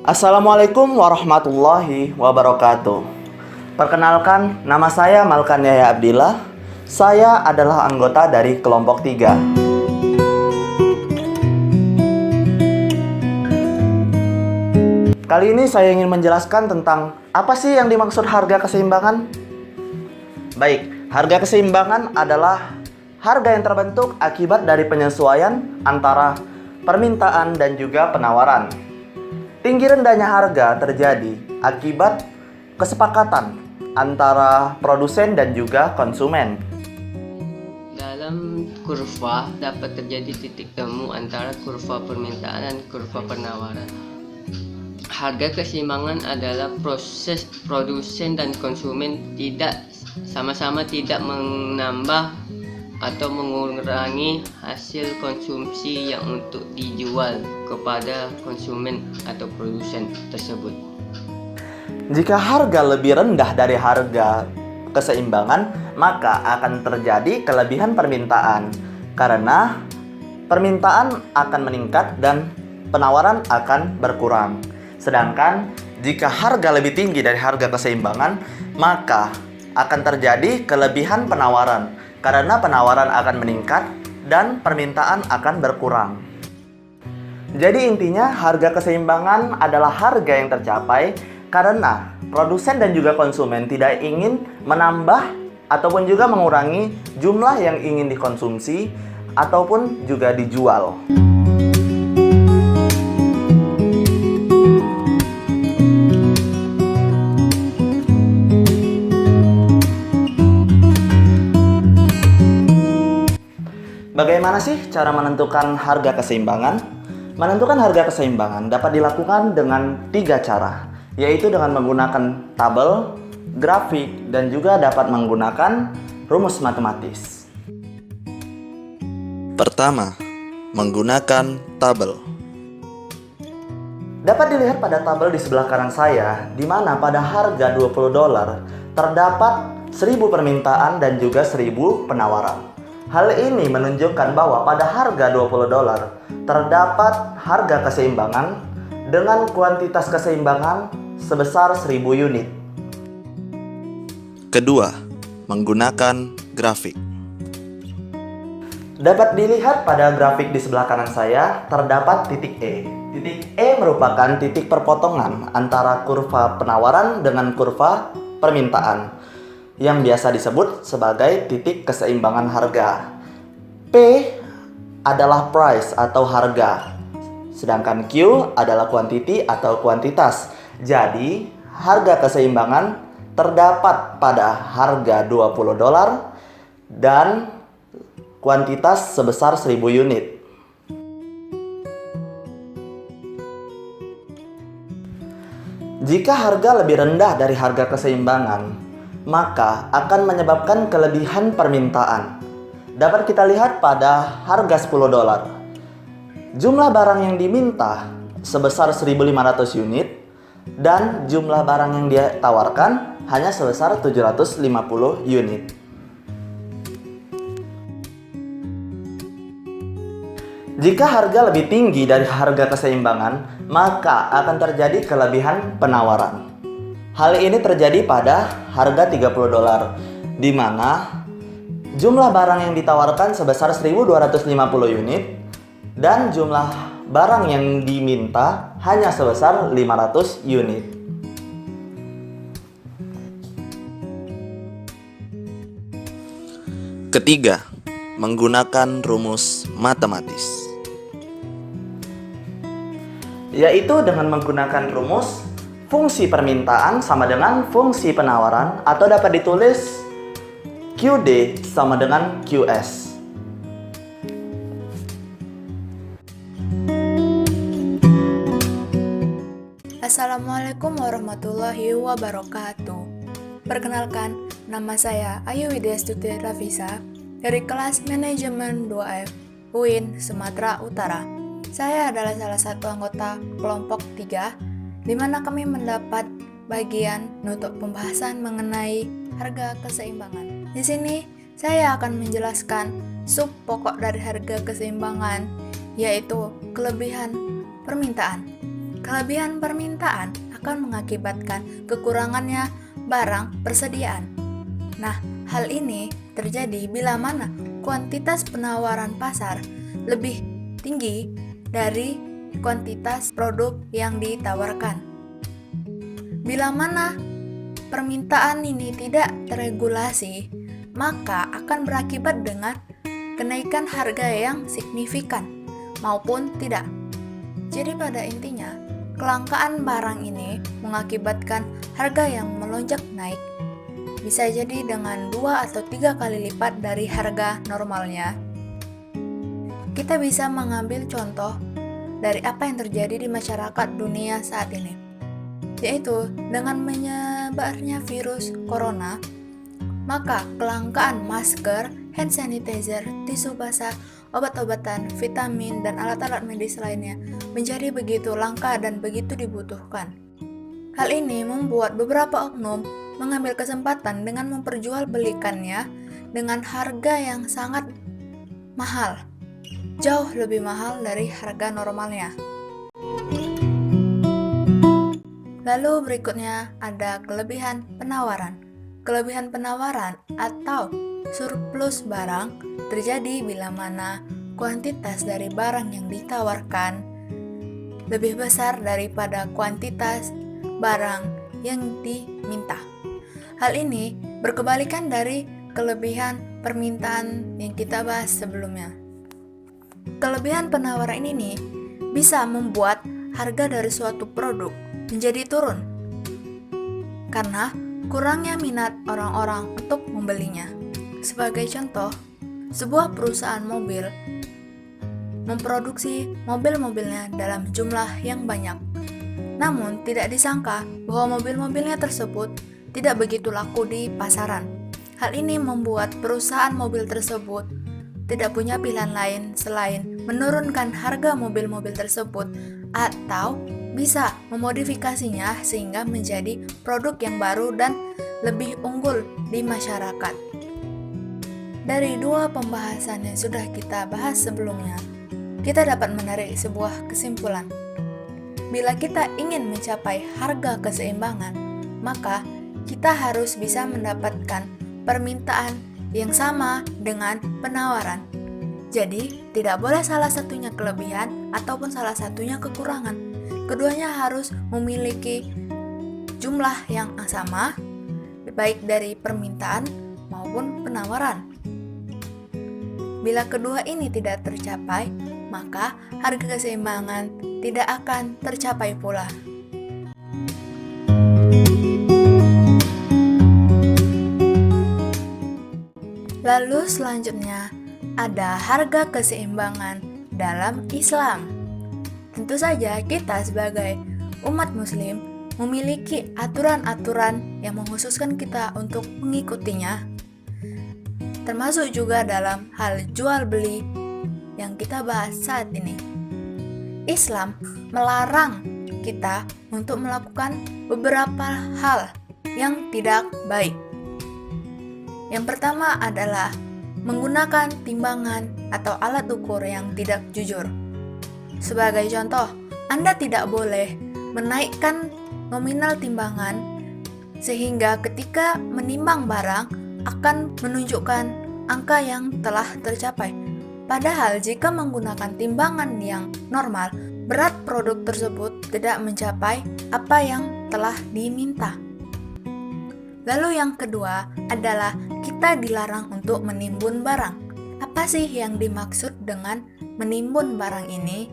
Assalamualaikum warahmatullahi wabarakatuh. Perkenalkan, nama saya Malkan Yahya Abdillah. Saya adalah anggota dari kelompok 3. Kali ini saya ingin menjelaskan tentang apa sih yang dimaksud harga keseimbangan. Baik, harga keseimbangan adalah harga yang terbentuk akibat dari penyesuaian antara permintaan dan juga penawaran. Tinggi rendahnya harga terjadi akibat kesepakatan antara produsen dan juga konsumen. Dalam kurva dapat terjadi titik temu antara kurva permintaan dan kurva penawaran. Harga keseimbangan adalah proses produsen dan konsumen sama-sama tidak menambah atau mengurangi hasil konsumsi yang untuk dijual kepada konsumen atau produsen tersebut. Jika harga lebih rendah dari harga keseimbangan, maka akan terjadi kelebihan permintaan karena permintaan akan meningkat dan penawaran akan berkurang. Sedangkan jika harga lebih tinggi dari harga keseimbangan, maka akan terjadi kelebihan penawaran karena penawaran akan meningkat dan permintaan akan berkurang. Jadi intinya harga keseimbangan adalah harga yang tercapai karena produsen dan juga konsumen tidak ingin menambah ataupun juga mengurangi jumlah yang ingin dikonsumsi ataupun juga dijual. Bagaimana sih cara menentukan harga keseimbangan? Menentukan harga keseimbangan dapat dilakukan dengan 3 cara, yaitu dengan menggunakan tabel, grafik, dan juga dapat menggunakan rumus matematis. Pertama, menggunakan tabel. Dapat dilihat pada tabel di sebelah kanan saya, di mana pada harga $20 terdapat 1000 permintaan dan juga 1000 penawaran. Hal ini menunjukkan bahwa pada harga $20 terdapat harga keseimbangan dengan kuantitas keseimbangan sebesar 1000 unit. Kedua, menggunakan grafik. Dapat dilihat pada grafik di sebelah kanan saya terdapat titik E. Titik E merupakan titik perpotongan antara kurva penawaran dengan kurva permintaan, yang biasa disebut sebagai titik keseimbangan harga. P adalah price atau harga, sedangkan Q adalah quantity atau kuantitas. Jadi, harga keseimbangan terdapat pada harga $20 dan kuantitas sebesar 1000 unit. Jika harga lebih rendah dari harga keseimbangan, maka akan menyebabkan kelebihan permintaan. Dapat kita lihat pada harga $10. Jumlah barang yang diminta sebesar 1500 unit dan jumlah barang yang dia tawarkan hanya sebesar 750 unit. Jika harga lebih tinggi dari harga keseimbangan, maka akan terjadi kelebihan penawaran. Hal ini terjadi pada harga $30, di mana jumlah barang yang ditawarkan sebesar 1250 unit dan jumlah barang yang diminta hanya sebesar 500 unit. Ketiga, menggunakan rumus matematis. Yaitu dengan menggunakan rumus fungsi permintaan sama dengan fungsi penawaran, atau dapat ditulis QD sama dengan QS. Assalamualaikum warahmatullahi wabarakatuh. Perkenalkan, nama saya Ayu Widya Stuti Rafisa dari kelas Manajemen 2F UIN Sumatera Utara. Saya adalah salah satu anggota kelompok 3, di mana kami mendapat bagian untuk pembahasan mengenai harga keseimbangan. Di sini saya akan menjelaskan sub pokok dari harga keseimbangan, yaitu kelebihan permintaan. kelebihan permintaan akan mengakibatkan kekurangannya barang persediaan. Nah, hal ini terjadi bila mana kuantitas penawaran pasar lebih tinggi dari kuantitas produk yang ditawarkan. Bila mana permintaan ini tidak terregulasi, maka akan berakibat dengan kenaikan harga yang signifikan maupun tidak. Jadi pada intinya, kelangkaan barang ini mengakibatkan harga yang melonjak naik. Bisa jadi dengan 2 atau 3 kali lipat dari harga normalnya. Kita bisa mengambil contoh dari apa yang terjadi di masyarakat dunia saat ini, yaitu dengan menyebarnya virus corona, maka kelangkaan masker, hand sanitizer, tisu basah, obat-obatan, vitamin, dan alat-alat medis lainnya menjadi begitu langka dan begitu dibutuhkan. Hal ini membuat beberapa oknum mengambil kesempatan dengan memperjualbelikannya dengan harga yang sangat mahal, jauh lebih mahal dari harga normalnya. Lalu berikutnya ada kelebihan penawaran. Kelebihan penawaran atau surplus barang terjadi bila mana kuantitas dari barang yang ditawarkan lebih besar daripada kuantitas barang yang diminta. Hal ini berkebalikan dari kelebihan permintaan yang kita bahas sebelumnya. Kelebihan penawaran ini bisa membuat harga dari suatu produk menjadi turun karena kurangnya minat orang-orang untuk membelinya. Sebagai contoh, sebuah perusahaan mobil memproduksi mobil-mobilnya dalam jumlah yang banyak. Namun, tidak disangka bahwa mobil-mobilnya tersebut tidak begitu laku di pasaran. Hal ini membuat perusahaan mobil tersebut tidak punya pilihan lain selain menurunkan harga mobil-mobil tersebut atau bisa memodifikasinya sehingga menjadi produk yang baru dan lebih unggul di masyarakat. Dari 2 pembahasan yang sudah kita bahas sebelumnya, kita dapat menarik sebuah kesimpulan. Bila kita ingin mencapai harga keseimbangan, maka kita harus bisa mendapatkan permintaan yang sama dengan penawaran. Jadi, tidak boleh salah satunya kelebihan ataupun salah satunya kekurangan. Keduanya harus memiliki jumlah yang sama, baik dari permintaan maupun penawaran. Bila kedua ini tidak tercapai, maka harga keseimbangan tidak akan tercapai pula. Lalu selanjutnya ada harga keseimbangan dalam Islam. Tentu saja kita sebagai umat muslim memiliki aturan-aturan yang mengkhususkan kita untuk mengikutinya, termasuk juga dalam hal jual beli yang kita bahas saat ini. Islam melarang kita untuk melakukan beberapa hal yang tidak baik. Yang pertama adalah menggunakan timbangan atau alat ukur yang tidak jujur. Sebagai contoh, Anda tidak boleh menaikkan nominal timbangan sehingga ketika menimbang barang akan menunjukkan angka yang telah tercapai. Padahal jika menggunakan timbangan yang normal, berat produk tersebut tidak mencapai apa yang telah diminta. Lalu yang kedua adalah kita dilarang untuk menimbun barang. Apa sih yang dimaksud dengan menimbun barang ini?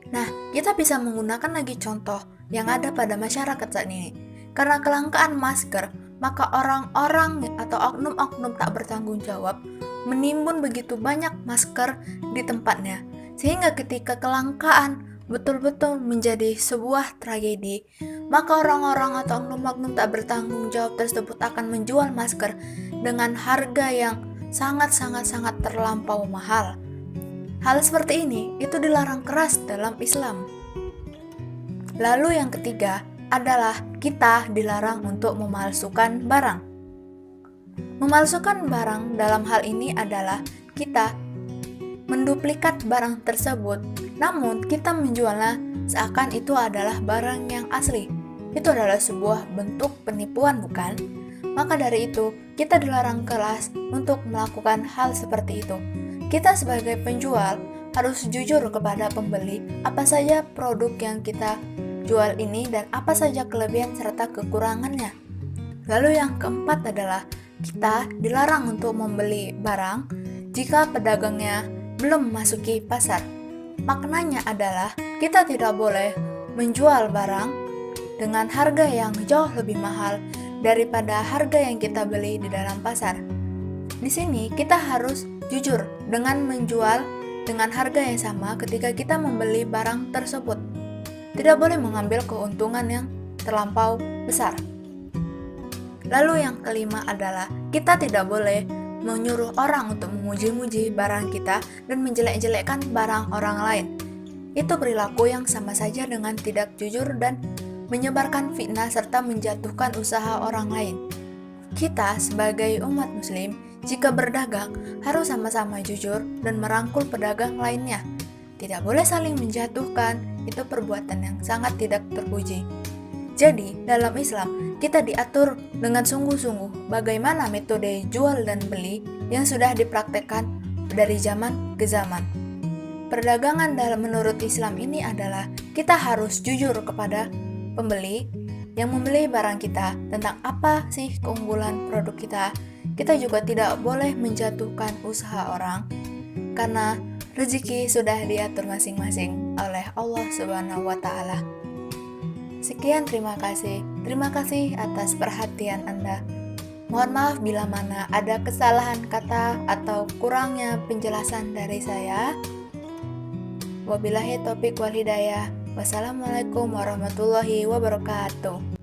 Nah, kita bisa menggunakan lagi contoh yang ada pada masyarakat saat ini. Karena kelangkaan masker, maka orang-orang atau oknum-oknum tak bertanggung jawab menimbun begitu banyak masker di tempatnya. Sehingga ketika kelangkaan betul-betul menjadi sebuah tragedi, maka orang-orang atau oknum-oknum tak bertanggung jawab tersebut akan menjual masker dengan harga yang sangat-sangat terlampau mahal. Hal seperti ini itu dilarang keras dalam Islam. Lalu yang ketiga adalah kita dilarang untuk memalsukan barang. Memalsukan barang dalam hal ini adalah kita menduplikat barang tersebut, namun kita menjualnya seakan itu adalah barang yang asli. Itu adalah sebuah bentuk penipuan, bukan? Maka dari itu, kita dilarang keras untuk melakukan hal seperti itu. Kita sebagai penjual harus jujur kepada pembeli apa saja produk yang kita jual ini dan apa saja kelebihan serta kekurangannya. Lalu yang keempat adalah kita dilarang untuk membeli barang jika pedagangnya belum memasuki pasar. Maknanya adalah kita tidak boleh menjual barang dengan harga yang jauh lebih mahal daripada harga yang kita beli di dalam pasar. Di sini kita harus jujur dengan menjual dengan harga yang sama ketika kita membeli barang tersebut. Tidak boleh mengambil keuntungan yang terlampau besar. Lalu yang kelima adalah kita tidak boleh menyuruh orang untuk memuji-muji barang kita dan menjelek-jelekkan barang orang lain. Itu perilaku yang sama saja dengan tidak jujur dan menyebarkan fitnah serta menjatuhkan usaha orang lain. Kita sebagai umat muslim, jika berdagang harus sama-sama jujur dan merangkul pedagang lainnya. Tidak boleh saling menjatuhkan, itu perbuatan yang sangat tidak terpuji. Jadi, dalam Islam, kita diatur dengan sungguh-sungguh bagaimana metode jual dan beli yang sudah dipraktekkan dari zaman ke zaman. Perdagangan dalam menurut Islam ini adalah kita harus jujur kepada pembeli yang membeli barang kita tentang apa sih keunggulan produk kita. Kita juga tidak boleh menjatuhkan usaha orang karena rezeki sudah diatur masing-masing oleh Allah Subhanahu wa taala. Sekian, terima kasih. Terima kasih atas perhatian Anda. Mohon maaf bila mana ada kesalahan kata atau kurangnya penjelasan dari saya. Wabillahi taufiq wal hidayah. Wassalamualaikum warahmatullahi wabarakatuh.